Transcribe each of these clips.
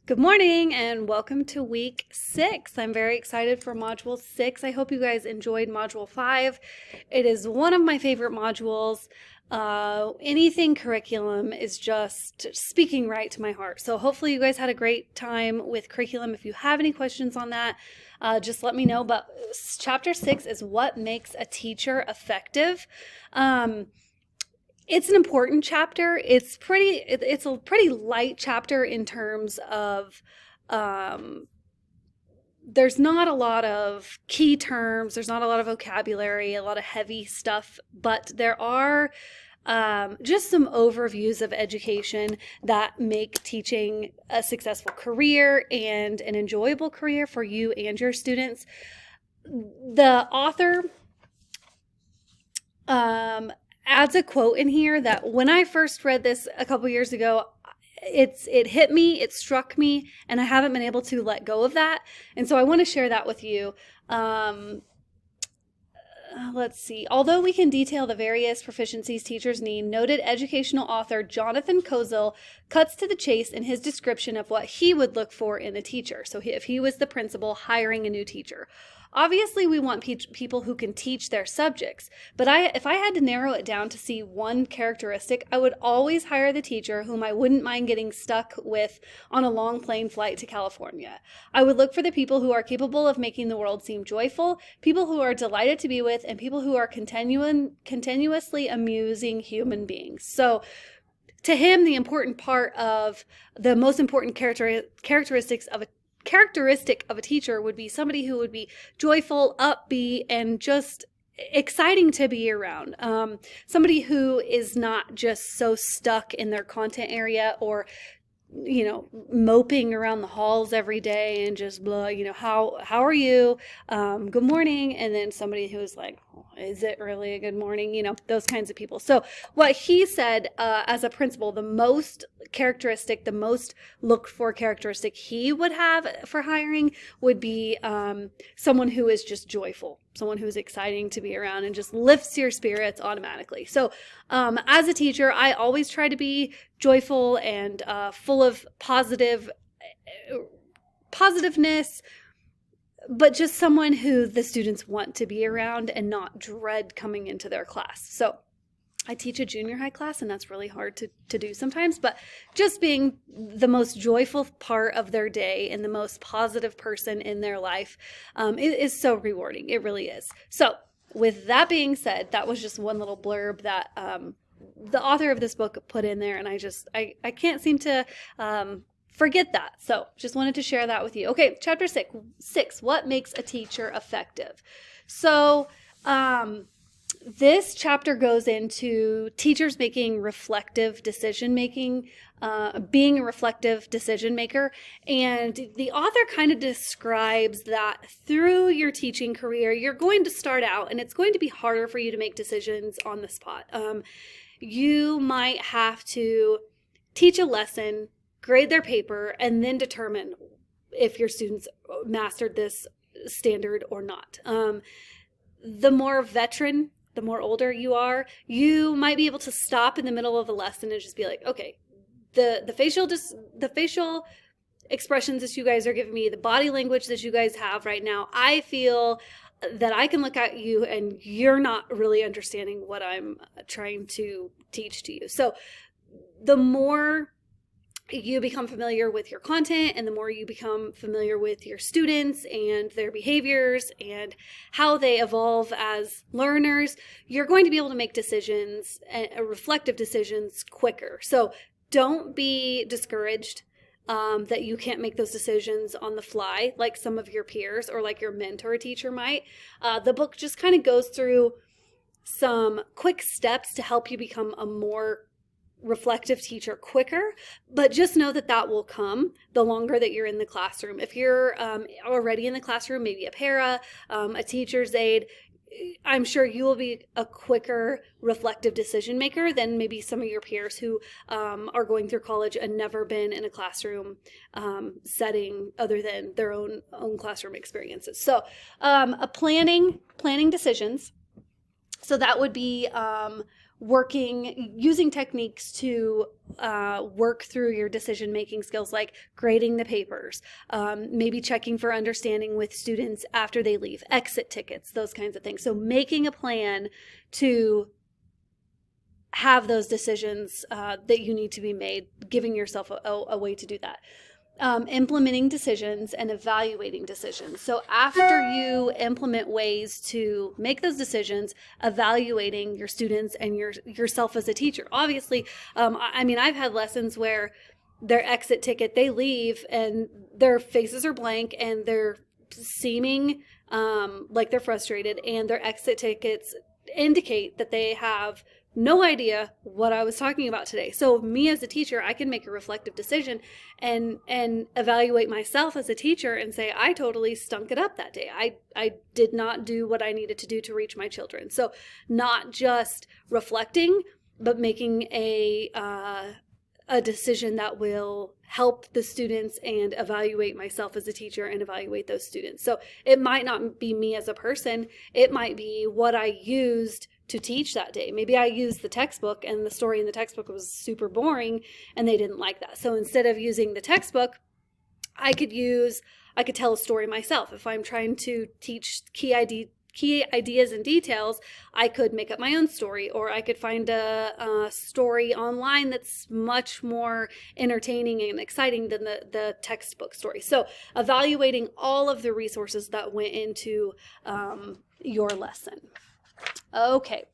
Good morning and welcome to week 6. I'm very excited for module 6. I hope you guys enjoyed module 5. It is one of my favorite modules. Anything curriculum is just speaking right to my heart. So hopefully you guys had a great time with curriculum. If you have any questions on that, just let me know. But chapter 6 is what makes a teacher effective. It's an important chapter. It's a pretty light chapter in terms of there's not a lot of key terms, there's not a lot of vocabulary, a lot of heavy stuff, but there are just some overviews of education that make teaching a successful career and an enjoyable career for you and your students. The author adds a quote in here that when I first read this a couple years ago, it hit me, it struck me, and I haven't been able to let go of that. And so I want to share that with you. Let's see. Although we can detail the various proficiencies teachers need, noted educational author Jonathan Kozol cuts to the chase in his description of what he would look for in a teacher. So if he was the principal hiring a new teacher. Obviously, we want people who can teach their subjects, but if I had to narrow it down to see one characteristic, I would always hire the teacher whom I wouldn't mind getting stuck with on a long plane flight to California. I would look for the people who are capable of making the world seem joyful, people who are delighted to be with, and people who are continuously amusing human beings. So to him, the most important characteristic of a teacher would be somebody who would be joyful, upbeat, and just exciting to be around. Somebody who is not just so stuck in their content area or moping around the halls every day and just blah, how are you? Good morning. And then somebody who's like, oh, is it really a good morning? Those kinds of people. So what he said as a principal, the most looked for characteristic he would have for hiring would be someone who is just joyful, someone who's exciting to be around and just lifts your spirits automatically. So as a teacher, I always try to be joyful and full of positiveness, but just someone who the students want to be around and not dread coming into their class. So I teach a junior high class, and that's really hard to do sometimes, but just being the most joyful part of their day and the most positive person in their life is so rewarding. It really is. So with that being said, that was just one little blurb that the author of this book put in there, and I can't seem to forget that. So just wanted to share that with you. Okay, chapter 6, what makes a teacher effective? So this chapter goes into teachers making reflective decision making, being a reflective decision maker. And the author kind of describes that through your teaching career, you're going to start out and it's going to be harder for you to make decisions on the spot. You might have to teach a lesson, grade their paper, and then determine if your students mastered this standard or not. The more veteran, the more older you are, you might be able to stop in the middle of a lesson and just be like, okay, the facial expressions that you guys are giving me, the body language that you guys have right now, I feel that I can look at you and you're not really understanding what I'm trying to teach to you. So the more you become familiar with your content and the more you become familiar with your students and their behaviors and how they evolve as learners, you're going to be able to make decisions, reflective decisions quicker. So don't be discouraged that you can't make those decisions on the fly like some of your peers or like your mentor teacher might. The book just kind of goes through some quick steps to help you become a more reflective teacher quicker, but just know that will come the longer that you're in the classroom. If you're already in the classroom, maybe a para, a teacher's aide, I'm sure you will be a quicker reflective decision maker than maybe some of your peers who are going through college and never been in a classroom setting other than their own classroom experiences. So planning decisions. So that would be using techniques to work through your decision-making skills, like grading the papers, maybe checking for understanding with students after they leave, exit tickets, those kinds of things. So making a plan to have those decisions that you need to be made, giving yourself a way to do that. Implementing decisions and evaluating decisions. So after you implement ways to make those decisions, evaluating your students and yourself as a teacher. Obviously, I've had lessons where their exit ticket, they leave and their faces are blank and they're seeming like they're frustrated, and their exit tickets indicate that they have no idea what I was talking about today. So me as a teacher, I can make a reflective decision and evaluate myself as a teacher and say, I totally stunk it up that day. I did not do what I needed to do to reach my children. So not just reflecting, but making a decision that will help the students and evaluate myself as a teacher and evaluate those students. So it might not be me as a person. It might be what I used to teach that day. Maybe I used the textbook and the story in the textbook was super boring and they didn't like that. So instead of using the textbook, I could tell a story myself. If I'm trying to teach key ideas and details, I could make up my own story, or I could find a story online that's much more entertaining and exciting than the textbook story. So evaluating all of the resources that went into your lesson. Okay.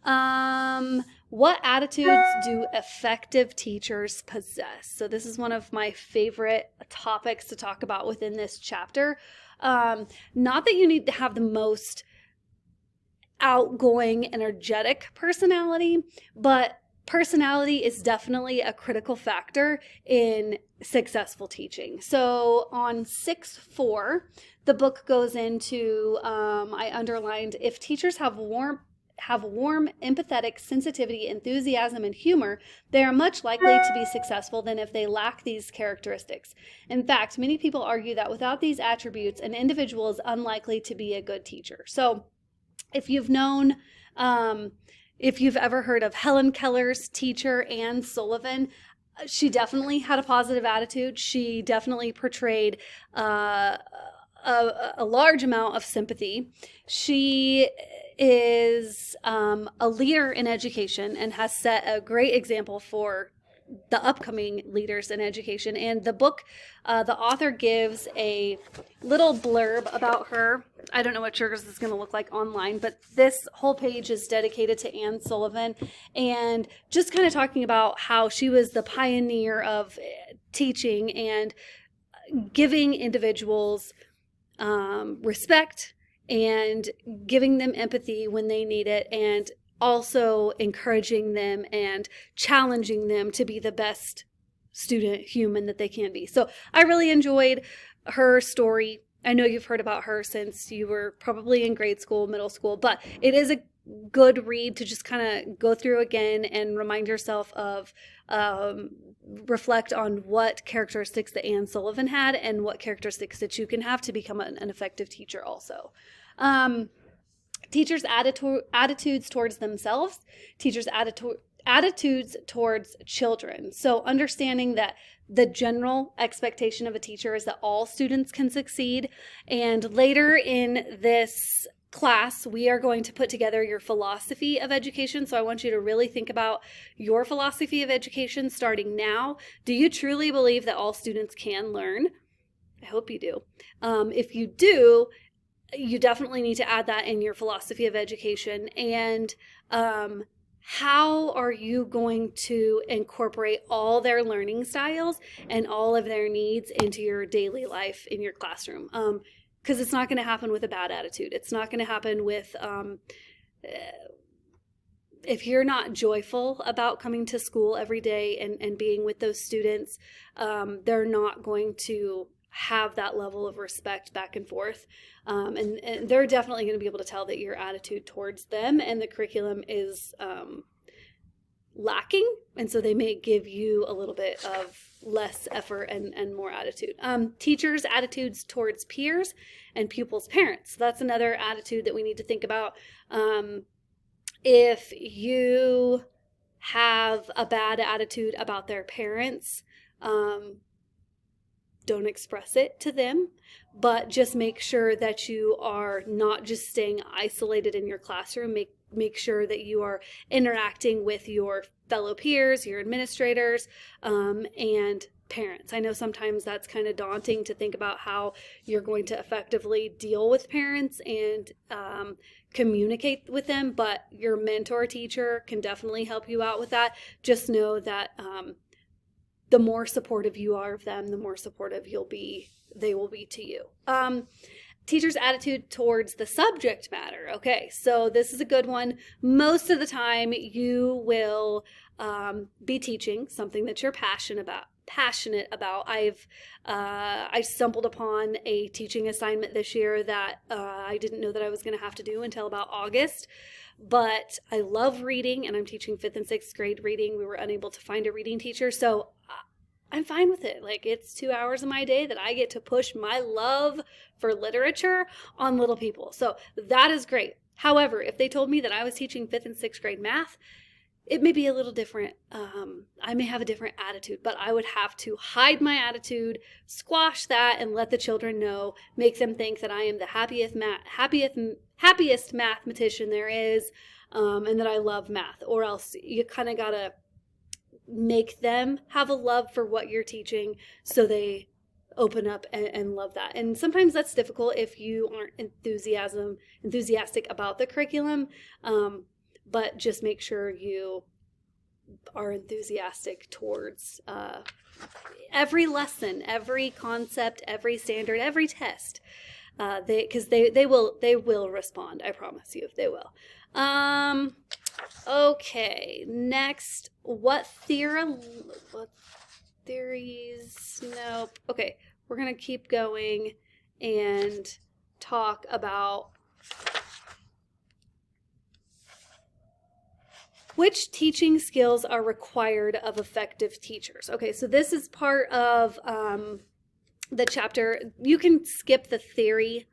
What attitudes do effective teachers possess? So this is one of my favorite topics to talk about within this chapter. Not that you need to have the most outgoing, energetic personality, but personality is definitely a critical factor in successful teaching. So on 6.4, the book goes into, I underlined, if teachers have warm, empathetic sensitivity, enthusiasm, and humor, they are much likely to be successful than if they lack these characteristics. In fact, many people argue that without these attributes, an individual is unlikely to be a good teacher. So if you've known, if you've ever heard of Helen Keller's teacher, Anne Sullivan, she definitely had a positive attitude. She definitely portrayed a large amount of sympathy. She is a leader in education and has set a great example for the upcoming leaders in education. And the book, the author gives a little blurb about her. I don't know what yours is going to look like online, but this whole page is dedicated to Anne Sullivan and just kind of talking about how she was the pioneer of teaching and giving individuals respect and giving them empathy when they need it, and also encouraging them and challenging them to be the best student human that they can be. So I really enjoyed her story. I know you've heard about her since you were probably in grade school, middle school, but it is a good read to just kind of go through again and remind yourself of, reflect on what characteristics that Anne Sullivan had and what characteristics that you can have to become an effective teacher also. Teachers' attitudes towards themselves, teachers' attitudes towards children. So understanding that the general expectation of a teacher is that all students can succeed. And later in this class, we are going to put together your philosophy of education. So I want you to really think about your philosophy of education starting now. Do you truly believe that all students can learn? I hope you do. If you do, you definitely need to add that in your philosophy of education. And how are you going to incorporate all their learning styles and all of their needs into your daily life in your classroom? Because it's not going to happen with a bad attitude. It's not going to happen with, if you're not joyful about coming to school every day and being with those students, they're not going to have that level of respect back and forth. And they're definitely going to be able to tell that your attitude towards them and the curriculum is lacking. And so they may give you a little bit of less effort and more attitude. Teachers' attitudes towards peers and pupils' parents. That's another attitude that we need to think about. If you have a bad attitude about their parents, don't express it to them, but just make sure that you are not just staying isolated in your classroom. Make sure that you are interacting with your fellow peers, your administrators, and parents. I know sometimes that's kind of daunting to think about how you're going to effectively deal with parents and communicate with them, but your mentor teacher can definitely help you out with that. Just know that the more supportive you are of them, the more supportive they will be to you. Teacher's attitude towards the subject matter. Okay, so this is a good one. Most of the time you will be teaching something that you're passionate about. I stumbled upon a teaching assignment this year that I didn't know that I was going to have to do until about August. But I love reading, and I'm teaching 5th and 6th grade reading. We were unable to find a reading teacher, so I'm fine with it. Like, it's 2 hours of my day that I get to push my love for literature on little people. So that is great. However, if they told me that I was teaching 5th and 6th grade math, it may be a little different. I may have a different attitude, but I would have to hide my attitude, squash that, and let the children know, make them think that I am the happiest mathematician there is, and that I love math. Or else you kind of gotta make them have a love for what you're teaching so they open up and love that. And sometimes that's difficult if you aren't enthusiastic about the curriculum, but just make sure you are enthusiastic towards every lesson, every concept, every standard, every test, because they will respond. I promise you, they will. Okay, next, what theories? Nope. Okay, we're gonna keep going and talk about which teaching skills are required of effective teachers. Okay, so this is part of the chapter. You can skip the theory.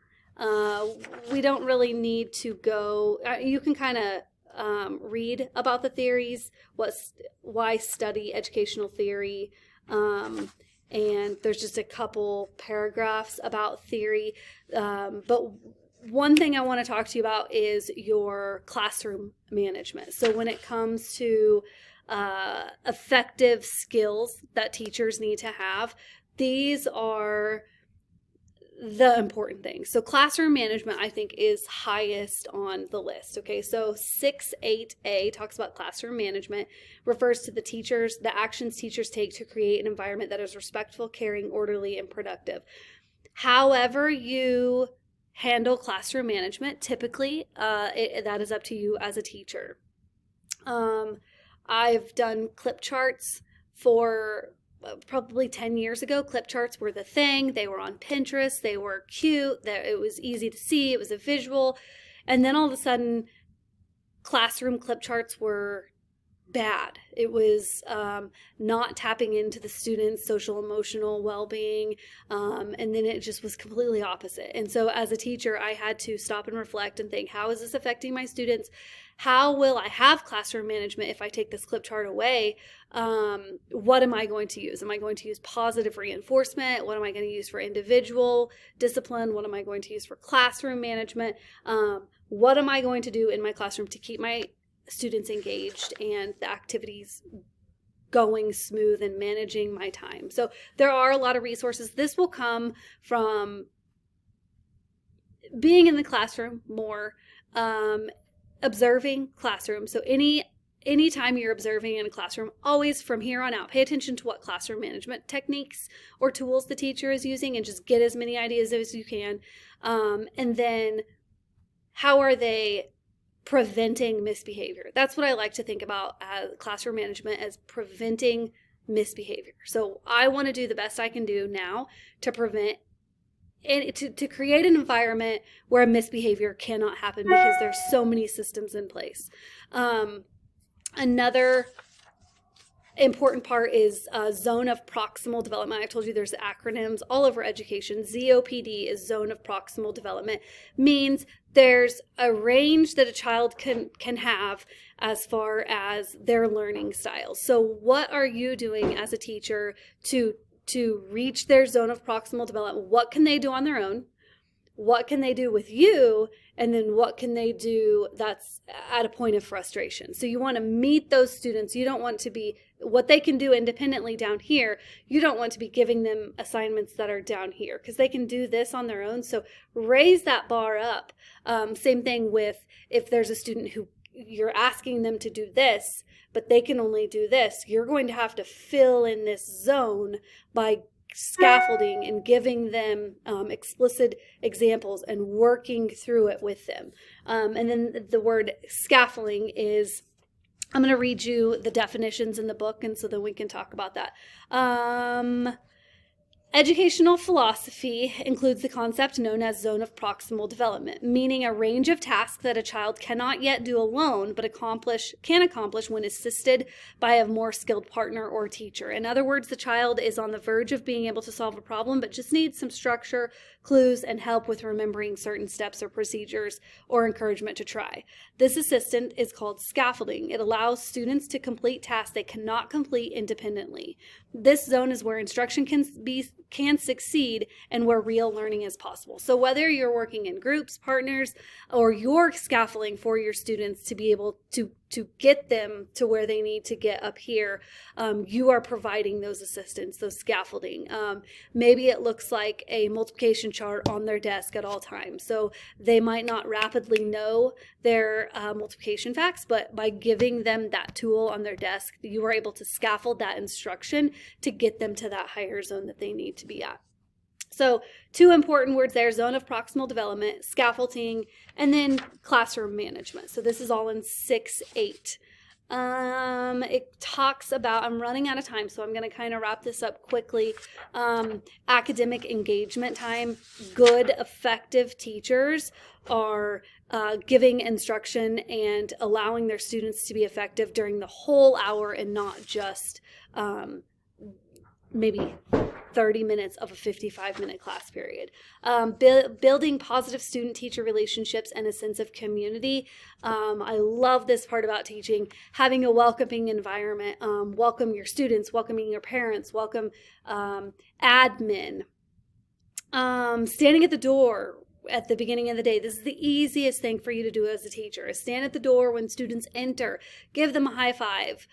We don't really need to go. You can kind of read about the theories, why study educational theory, and there's just a couple paragraphs about theory. But one thing I want to talk to you about is your classroom management. So when it comes to effective skills that teachers need to have, these are the important things. So classroom management, I think, is highest on the list. Okay, so 6.8a talks about classroom management, refers to the actions teachers take to create an environment that is respectful, caring, orderly, and productive. However you handle classroom management, typically that is up to you as a teacher. I've done clip charts for probably 10 years ago. Clip charts were the thing. They were on Pinterest. They were cute. It was easy to see. It was a visual. And then all of a sudden, classroom clip charts were bad. It was not tapping into the students' social emotional well-being, and then it just was completely opposite. And so as a teacher, I had to stop and reflect and think, how is this affecting my students? How will I have classroom management if I take this clip chart away? What am I going to use? Am I going to use positive reinforcement? What am I going to use for individual discipline? What am I going to use for classroom management? What am I going to do in my classroom to keep my students engaged and the activities going smooth and managing my time? So there are a lot of resources. This will come from being in the classroom more, observing classroom. So anytime you're observing in a classroom, always from here on out, pay attention to what classroom management techniques or tools the teacher is using and just get as many ideas as you can. And then how are they preventing misbehavior? That's what I like to think about as classroom management, as preventing misbehavior. So I want to do the best I can do now to prevent and to create an environment where misbehavior cannot happen because there's so many systems in place. Another important part is zone of proximal development. I told you there's acronyms all over education. ZOPD is zone of proximal development. Means there's a range that a child can have as far as their learning styles. So what are you doing as a teacher to reach their zone of proximal development? What can they do on their own? What can they do with you? And then what can they do that's at a point of frustration? So you want to meet those students. You don't want to be what they can do independently down here. You don't want to be giving them assignments that are down here because they can do this on their own. So raise that bar up. Same thing with if there's a student who you're asking them to do this, but they can only do this. You're going to have to fill in this zone by scaffolding and giving them explicit examples and working through it with them. And then the word scaffolding is, I'm going to read you the definitions in the book, and so then we can talk about that. Educational philosophy includes the concept known as zone of proximal development, meaning a range of tasks that a child cannot yet do alone, but can accomplish when assisted by a more skilled partner or teacher. In other words, the child is on the verge of being able to solve a problem, but just needs some structure, clues, and help with remembering certain steps or procedures or encouragement to try. This assistant is called scaffolding. It allows students to complete tasks they cannot complete independently. This zone is where instruction can succeed and where real learning is possible. So whether you're working in groups, partners, or you're scaffolding for your students to be able to get them to where they need to get up here, you are providing those assistants, those scaffolding. Maybe it looks like a multiplication chart on their desk at all times. So they might not rapidly know their multiplication facts, but by giving them that tool on their desk, you are able to scaffold that instruction to get them to that higher zone that they need to be at. So 2 important words there: zone of proximal development, scaffolding, and then classroom management. So this is all in 6-8. It talks about, I'm running out of time, so I'm going to kind of wrap this up quickly. Academic engagement time. Good, effective teachers are giving instruction and allowing their students to be effective during the whole hour and not just maybe 30 minutes of a 55-minute class period. Building positive student-teacher relationships and a sense of community. I love this part about teaching, having a welcoming environment, welcome your students, welcoming your parents, welcome admin, standing at the door at the beginning of the day. This is the easiest thing for you to do as a teacher, is stand at the door when students enter, give them a high five.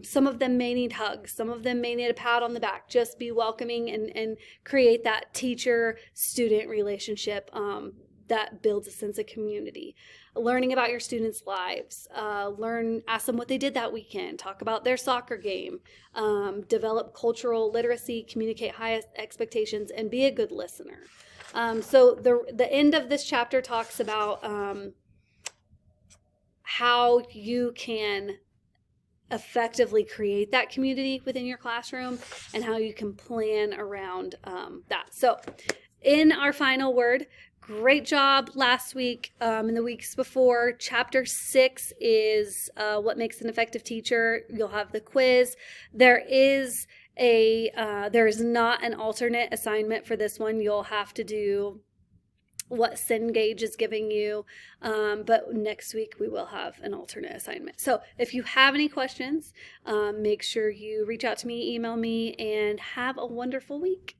Some of them may need hugs. Some of them may need a pat on the back. Just be welcoming and create that teacher-student relationship that builds a sense of community. Learning about your students' lives. Ask them what they did that weekend. Talk about their soccer game. Develop cultural literacy, communicate high expectations, and be a good listener. So the end of this chapter talks about how you can effectively create that community within your classroom and how you can plan around that. So in our final word, great job last week and the weeks before. Chapter 6 is what makes an effective teacher. You'll have the quiz. There is not an alternate assignment for this one. You'll have to do what Cengage is giving you, but next week we will have an alternate assignment. So if you have any questions, make sure you reach out to me, email me, and have a wonderful week.